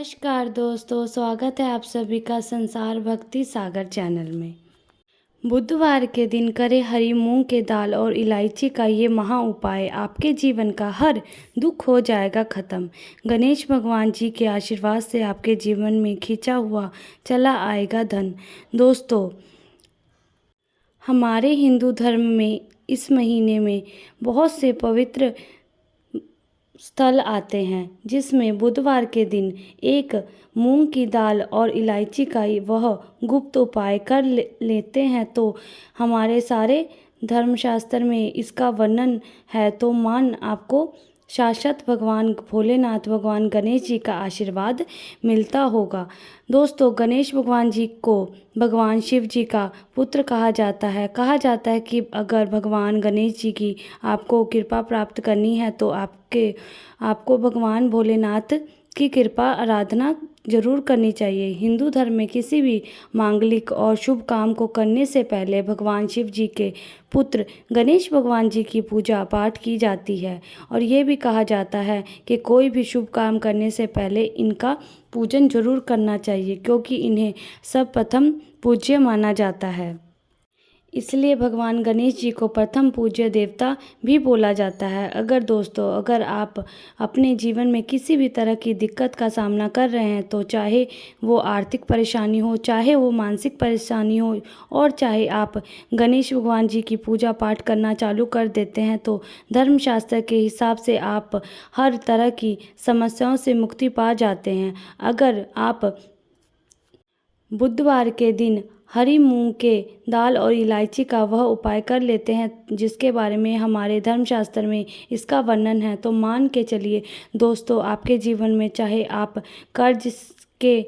नमस्कार दोस्तों, स्वागत है आप सभी का संसार भक्ति सागर चैनल में। बुधवार के दिन करें हरी मूंग के दाल और इलायची का ये महा उपाय, आपके जीवन का हर दुख हो जाएगा खत्म। गणेश भगवान जी के आशीर्वाद से आपके जीवन में खींचा हुआ चला आएगा धन। दोस्तों, हमारे हिंदू धर्म में इस महीने में बहुत से पवित्र स्थल आते हैं, जिसमें बुधवार के दिन एक मूंग की दाल और इलायची का वह गुप्त उपाय कर लेते हैं तो हमारे सारे धर्मशास्त्र में इसका वर्णन है। तो मान आपको साक्षात भगवान भोलेनाथ, भगवान गणेश जी का आशीर्वाद मिलता होगा। दोस्तों, गणेश भगवान जी को भगवान शिव जी का पुत्र कहा जाता है। कहा जाता है कि अगर भगवान गणेश जी की आपको कृपा प्राप्त करनी है तो आपको भगवान भोलेनाथ की कृपा आराधना जरूर करनी चाहिए। हिंदू धर्म में किसी भी मांगलिक और शुभ काम को करने से पहले भगवान शिव जी के पुत्र गणेश भगवान जी की पूजा पाठ की जाती है और ये भी कहा जाता है कि कोई भी शुभ काम करने से पहले इनका पूजन जरूर करना चाहिए, क्योंकि इन्हें सर्वप्रथम पूज्य माना जाता है। इसलिए भगवान गणेश जी को प्रथम पूज्य देवता भी बोला जाता है। अगर आप अपने जीवन में किसी भी तरह की दिक्कत का सामना कर रहे हैं, तो चाहे वो आर्थिक परेशानी हो, चाहे वो मानसिक परेशानी हो, और चाहे आप गणेश भगवान जी की पूजा पाठ करना चालू कर देते हैं, तो धर्मशास्त्र के हिसाब से आप हर तरह की समस्याओं से मुक्ति पा जाते हैं। अगर आप बुधवार के दिन हरी मूंग के दाल और इलायची का वह उपाय कर लेते हैं, जिसके बारे में हमारे धर्मशास्त्र में इसका वर्णन है, तो मान के चलिए दोस्तों, आपके जीवन में चाहे आप कर्ज के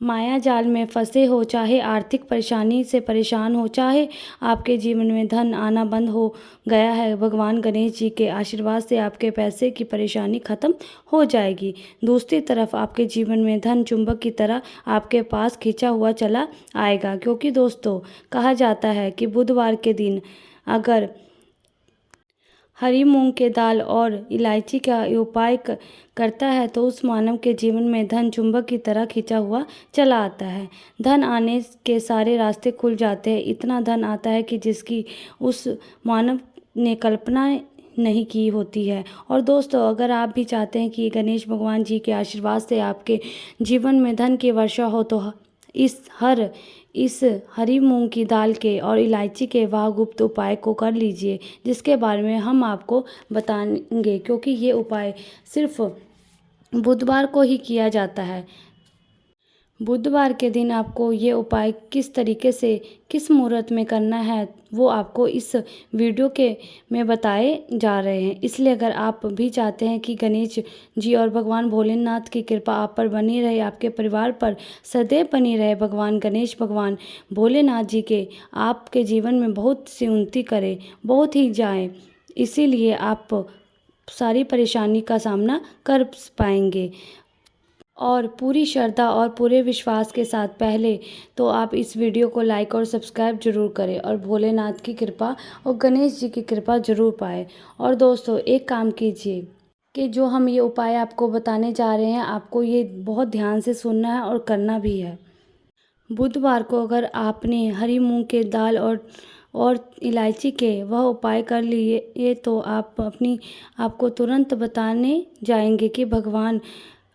माया जाल में फंसे हो, चाहे आर्थिक परेशानी से परेशान हो, चाहे आपके जीवन में धन आना बंद हो गया है, भगवान गणेश जी के आशीर्वाद से आपके पैसे की परेशानी खत्म हो जाएगी। दूसरी तरफ आपके जीवन में धन चुंबक की तरह आपके पास खींचा हुआ चला आएगा, क्योंकि दोस्तों कहा जाता है कि बुधवार के दिन अगर हरी मूंग के दाल और इलायची का उपाय करता है तो उस मानव के जीवन में धन चुंबक की तरह खींचा हुआ चला आता है। धन आने के सारे रास्ते खुल जाते हैं। इतना धन आता है कि जिसकी उस मानव ने कल्पना नहीं की होती है। और दोस्तों, अगर आप भी चाहते हैं कि गणेश भगवान जी के आशीर्वाद से आपके जीवन में धन की वर्षा हो, तो इस हरी मूंग की दाल के और इलायची के वह गुप्त उपाय को कर लीजिए, जिसके बारे में हम आपको बताएंगे, क्योंकि ये उपाय सिर्फ बुधवार को ही किया जाता है। बुधवार के दिन आपको ये उपाय किस तरीके से किस मुहूर्त में करना है, वो आपको इस वीडियो के में बताए जा रहे हैं। इसलिए अगर आप भी चाहते हैं कि गणेश जी और भगवान भोलेनाथ की कृपा आप पर बनी रहे, आपके परिवार पर सदैव बनी रहे, भगवान गणेश भगवान भोलेनाथ जी के आपके जीवन में बहुत सी उन्नति करें, बहुत ही जाए, इसीलिए आप सारी परेशानी का सामना कर पाएंगे। और पूरी श्रद्धा और पूरे विश्वास के साथ पहले तो आप इस वीडियो को लाइक और सब्सक्राइब जरूर करें और भोलेनाथ की कृपा और गणेश जी की कृपा जरूर पाएं। और दोस्तों, एक काम कीजिए कि जो हम ये उपाय आपको बताने जा रहे हैं, आपको ये बहुत ध्यान से सुनना है और करना भी है। बुधवार को अगर आपने हरी मूंग के दाल और इलायची के वह उपाय कर लिए, तो आपको तुरंत बताने जाएंगे कि भगवान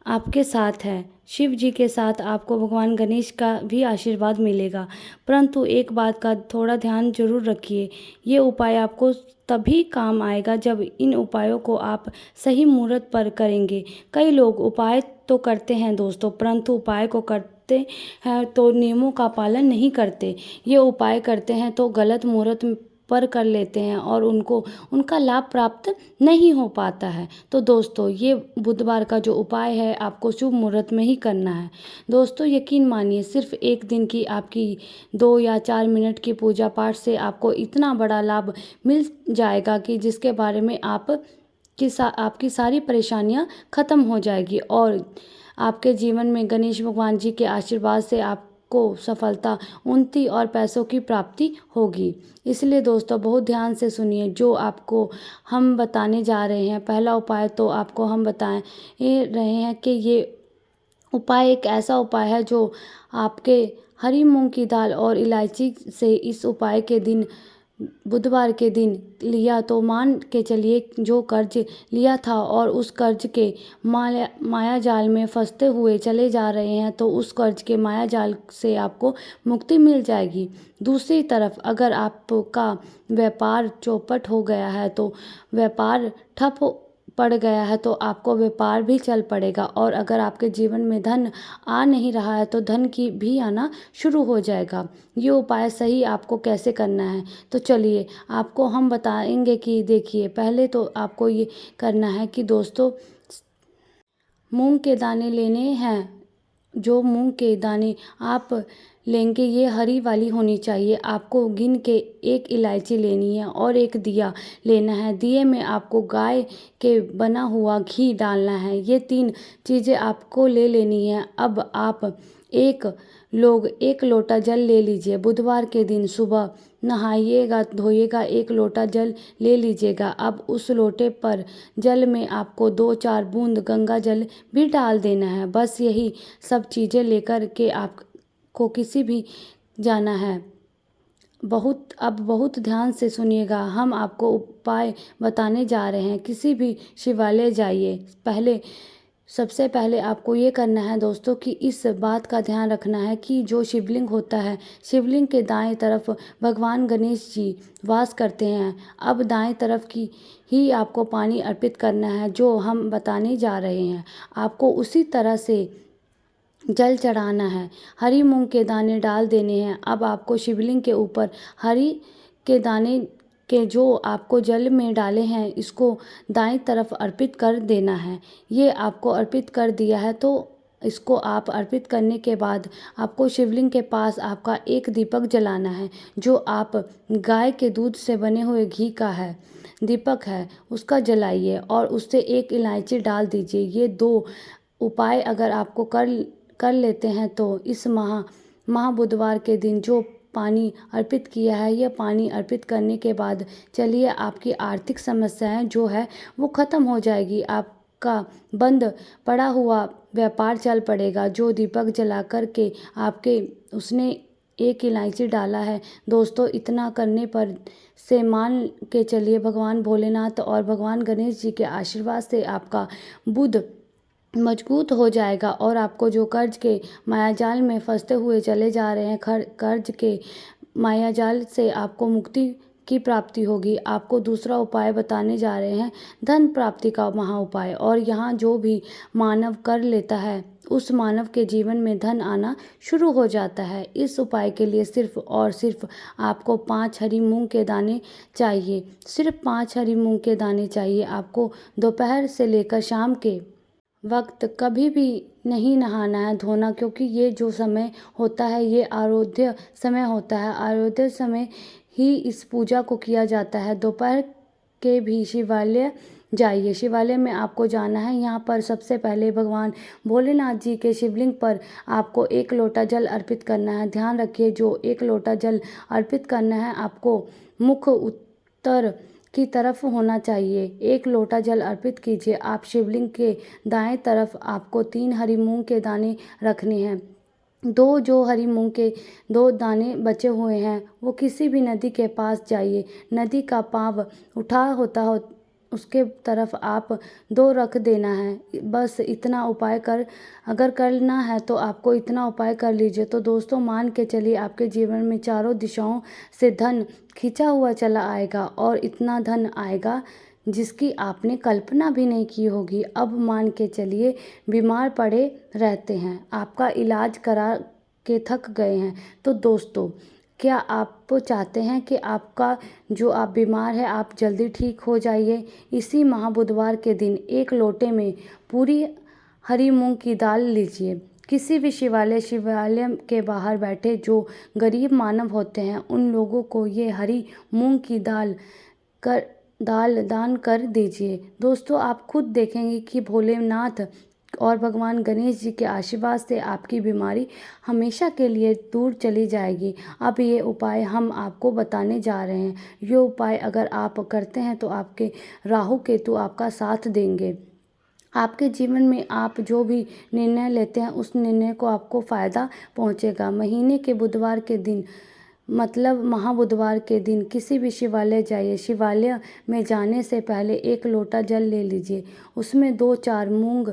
आपके साथ है। शिव जी के साथ आपको भगवान गणेश का भी आशीर्वाद मिलेगा। परंतु एक बात का थोड़ा ध्यान जरूर रखिए, ये उपाय आपको तभी काम आएगा जब इन उपायों को आप सही मुहूर्त पर करेंगे। कई लोग उपाय तो करते हैं दोस्तों, परंतु उपाय को करते हैं तो नियमों का पालन नहीं करते। ये उपाय करते हैं तो गलत मुहूर्त पर कर लेते हैं और उनका लाभ प्राप्त नहीं हो पाता है। तो दोस्तों, ये बुधवार का जो उपाय है आपको शुभ मुहूर्त में ही करना है। दोस्तों, यकीन मानिए, सिर्फ एक दिन की आपकी 2 या 4 मिनट की पूजा पाठ से आपको इतना बड़ा लाभ मिल जाएगा कि जिसके बारे में आपकी सारी परेशानियां खत्म हो जाएगी और आपके जीवन में गणेश भगवान जी के आशीर्वाद से आपको सफलता, उन्नति और पैसों की प्राप्ति होगी। इसलिए दोस्तों, बहुत ध्यान से सुनिए जो आपको हम बताने जा रहे हैं। पहला उपाय तो आपको हम बताए रहे हैं कि ये उपाय एक ऐसा उपाय है जो आपके हरी मूंग की दाल और इलायची से इस उपाय के दिन बुधवार के दिन लिया तो मान के चलिए जो कर्ज लिया था और उस कर्ज के माया जाल में फंसते हुए चले जा रहे हैं तो उस कर्ज के माया जाल से आपको मुक्ति मिल जाएगी। दूसरी तरफ अगर आपका व्यापार चौपट हो गया है तो व्यापार ठप पड़ गया है तो आपको व्यापार भी चल पड़ेगा और अगर आपके जीवन में धन आ नहीं रहा है तो धन की भी आना शुरू हो जाएगा। ये उपाय सही आपको कैसे करना है तो चलिए आपको हम बताएंगे कि देखिए पहले तो आपको ये करना है कि दोस्तों मूंग के दाने लेने हैं। जो मूंग के दाने आप लेंगे ये हरी वाली होनी चाहिए। आपको गिन के एक इलायची लेनी है और एक दिया लेना है। दिए में आपको गाय के बना हुआ घी डालना है। ये 3 चीज़ें आपको ले लेनी है। अब आप एक लोटा जल ले लीजिए। बुधवार के दिन सुबह नहाइएगा धोइएगा 1 लोटा जल ले लीजिएगा। अब उस लोटे पर जल में आपको 2-4 बूंद गंगा जल भी डाल देना है। बस यही सब चीज़ें लेकर के आपको किसी भी जाना है। बहुत ध्यान से सुनिएगा, हम आपको उपाय बताने जा रहे हैं। किसी भी शिवालय जाइए। सबसे पहले आपको ये करना है दोस्तों कि इस बात का ध्यान रखना है कि जो शिवलिंग होता है, शिवलिंग के दाएं तरफ भगवान गणेश जी वास करते हैं। अब दाएं तरफ की ही आपको पानी अर्पित करना है जो हम बताने जा रहे हैं। आपको उसी तरह से जल चढ़ाना है। हरी मूंग के दाने डाल देने हैं। अब आपको शिवलिंग के ऊपर हरी के दाने के जो आपको जल में डाले हैं इसको दाईं तरफ अर्पित कर देना है। ये आपको अर्पित कर दिया है तो इसको आप अर्पित करने के बाद आपको शिवलिंग के पास आपका एक दीपक जलाना है जो आप गाय के दूध से बने हुए घी का है दीपक है उसका जलाइए और उससे एक इलायची डाल दीजिए। ये 2 उपाय अगर आपको कर लेते हैं तो इस बुधवार के दिन जो पानी अर्पित किया है यह पानी अर्पित करने के बाद चलिए आपकी आर्थिक समस्याएं जो है वो ख़त्म हो जाएगी। आपका बंद पड़ा हुआ व्यापार चल पड़ेगा। जो दीपक जला कर के आपके उसने एक इलायची डाला है दोस्तों, इतना करने पर से मान के चलिए भगवान भोलेनाथ और भगवान गणेश जी के आशीर्वाद से आपका बुध मजबूत हो जाएगा और आपको जो कर्ज के मायाजाल में फंसते हुए चले जा रहे हैं कर्ज के मायाजाल से आपको मुक्ति की प्राप्ति होगी। आपको दूसरा उपाय बताने जा रहे हैं धन प्राप्ति का महा उपाय। और यहाँ जो भी मानव कर लेता है उस मानव के जीवन में धन आना शुरू हो जाता है। इस उपाय के लिए सिर्फ और सिर्फ आपको 5 हरी मूंग के दाने चाहिए। सिर्फ 5 हरी मूंग के दाने चाहिए। आपको दोपहर से लेकर शाम के वक्त कभी भी नहीं नहाना है धोना, क्योंकि ये जो समय होता है ये आराध्य समय होता है। आराध्य समय ही इस पूजा को किया जाता है। दोपहर के भी शिवालय जाइए। शिवालय में आपको जाना है। यहाँ पर सबसे पहले भगवान भोलेनाथ जी के शिवलिंग पर आपको 1 लोटा जल अर्पित करना है। ध्यान रखिए जो 1 लोटा जल अर्पित करना है आपको मुख उत्तर की तरफ होना चाहिए। 1 लोटा जल अर्पित कीजिए। आप शिवलिंग के दाएं तरफ आपको 3 हरी मूंग के दाने रखने हैं। 2 जो हरी मूंग के 2 दाने बचे हुए हैं वो किसी भी नदी के पास जाइए। नदी का पाव उठा होता हो उसके तरफ आप 2 रख देना है। बस इतना उपाय अगर करना है तो आपको इतना उपाय कर लीजिए। तो दोस्तों मान के चलिए आपके जीवन में चारों दिशाओं से धन खींचा हुआ चला आएगा और इतना धन आएगा जिसकी आपने कल्पना भी नहीं की होगी। अब मान के चलिए बीमार पड़े रहते हैं, आपका इलाज करा के थक गए हैं तो दोस्तों क्या आप चाहते हैं कि आपका जो आप बीमार है आप जल्दी ठीक हो जाइए? इसी महाबुधवार के दिन 1 लोटे में पूरी हरी मूंग की दाल लीजिए। किसी भी शिवालय के बाहर बैठे जो गरीब मानव होते हैं उन लोगों को ये हरी मूंग की दाल दान कर दीजिए। दोस्तों आप खुद देखेंगे कि भोलेनाथ और भगवान गणेश जी के आशीर्वाद से आपकी बीमारी हमेशा के लिए दूर चली जाएगी। अब ये उपाय हम आपको बताने जा रहे हैं। ये उपाय अगर आप करते हैं तो आपके राहु केतु आपका साथ देंगे। आपके जीवन में आप जो भी निर्णय लेते हैं उस निर्णय को आपको फ़ायदा पहुंचेगा। महीने के बुधवार के दिन मतलब महाबुधवार के दिन किसी भी शिवालय जाइए। शिवालय में जाने से पहले एक लोटा जल ले लीजिए, उसमें 2-4 मूंग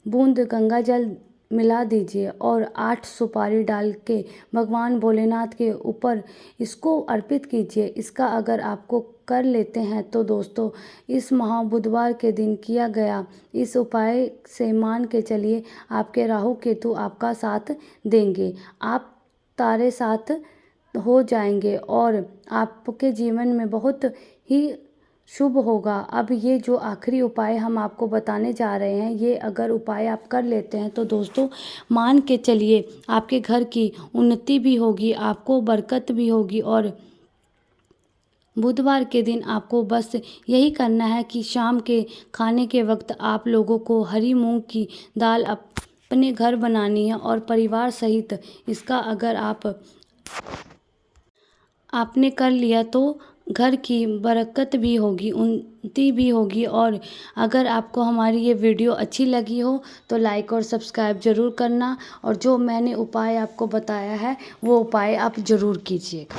बूंद गंगा जल मिला दीजिए और 8 सुपारी डाल के भगवान भोलेनाथ के ऊपर इसको अर्पित कीजिए। इसका अगर आपको कर लेते हैं तो दोस्तों इस महाबुधवार के दिन किया गया इस उपाय से मान के चलिए आपके राहु केतु आपका साथ देंगे, आप तारे साथ हो जाएंगे और आपके जीवन में बहुत ही शुभ होगा। अब ये जो आखिरी उपाय हम आपको बताने जा रहे हैं, ये अगर उपाय आप कर लेते हैं तो दोस्तों मान के चलिए आपके घर की उन्नति भी होगी, आपको बरकत भी होगी। और बुधवार के दिन आपको बस यही करना है कि शाम के खाने के वक्त आप लोगों को हरी मूंग की दाल अपने घर बनानी है और परिवार सहित इसका अगर आपने कर लिया तो घर की बरकत भी होगी, उन्नति भी होगी। और अगर आपको हमारी ये वीडियो अच्छी लगी हो तो लाइक और सब्सक्राइब ज़रूर करना और जो मैंने उपाय आपको बताया है वो उपाय आप ज़रूर कीजिएगा।